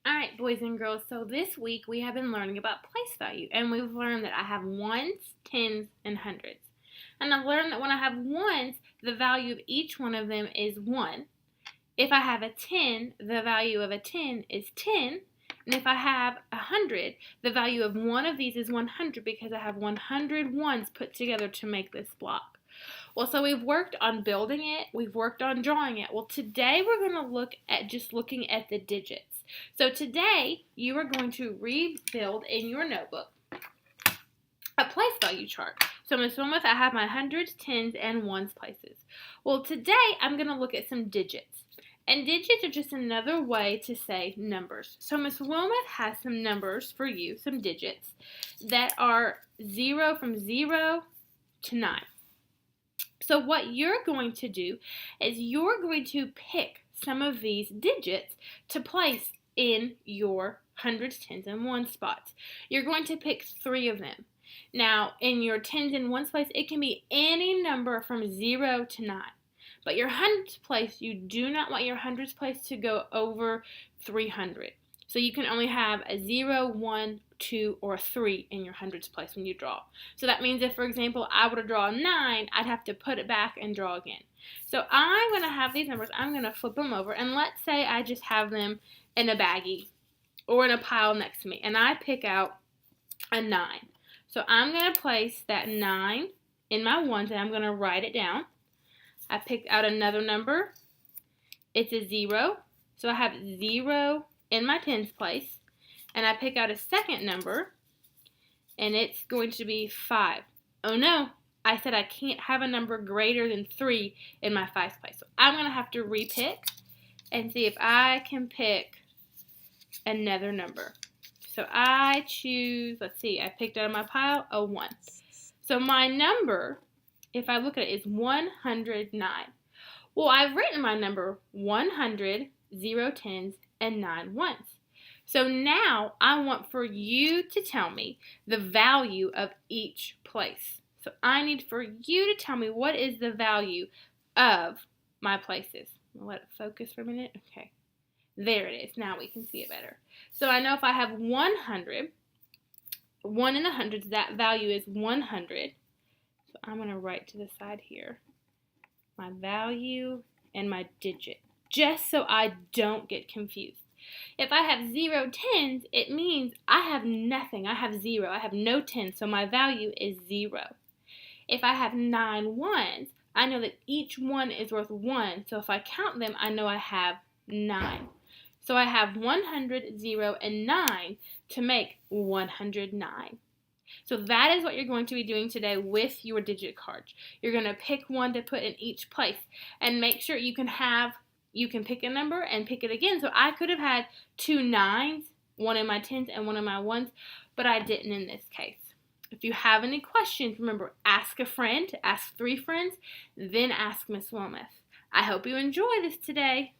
Alright, boys and girls, so this week we have been learning about place value, and we've learned that I have ones, tens, and hundreds. And I've learned that when I have ones, the value of each one of them is 1. If I have a 10, the value of a 10 is 10. And if I have 100, the value of one of these is 100 because I have 100 ones put together to make this block. Well, so we've worked on building it, we've worked on drawing it. Well, today we're going to look at just looking at the digits. So today you are going to rebuild in your notebook a place value chart. So Ms. Wilmoth, I have my hundreds, tens, and ones places. Well, today I'm going to look at some digits. And digits are just another way to say numbers. So Ms. Wilmoth has some numbers for you, some digits, that are from 0 to 9. So what you're going to do is you're going to pick some of these digits to place in your hundreds, tens, and ones spots. You're going to pick 3 of them. Now, in your tens and ones place, it can be any number from 0 to 9. But your hundreds place, you do not want your hundreds place to go over 300. So you can only have a 0, 1, 2, or 3 in your hundreds place when you draw. So that means if, for example, I were to draw a 9, I'd have to put it back and draw again. So I'm going to have these numbers, I'm going to flip them over, and let's say I just have them in a baggie or in a pile next to me, and I pick out a 9. So I'm going to place that 9 in my ones, and I'm going to write it down. I picked out another number. It's a 0. So I have 0 in my tens place. And I pick out a second number, and it's going to be 5. Oh no, I said I can't have a number greater than 3 in my fives place. So I'm going to have to repick and see if I can pick another number. So I choose, let's see, I picked out of my pile a 1. So my number, if I look at it, is 109. Well, I've written my number 100, 0 tens, and 9 ones. So now I want for you to tell me the value of each place. So I need for you to tell me what is the value of my places. I'll let it focus for a minute. Okay. There it is. Now we can see it better. So I know if I have 100, 1 in the hundreds, that value is 100. So I'm going to write to the side here my value and my digit, just so I don't get confused. If I have 0 tens, it means I have nothing. I have 0. I have no tens, so my value is 0. If I have 9 ones, I know that each one is worth 1, so if I count them, I know I have 9. So I have 100, 0, and 9 to make 109. So that is what you're going to be doing today with your digit cards. You're going to pick one to put in each place and make sure you can pick a number and pick it again. So I could have had 2 9s, one in my tens and one in my ones, but I didn't in this case. If you have any questions, remember, ask a friend, ask 3 friends, then ask Ms. Wilmoth. I hope you enjoy this today.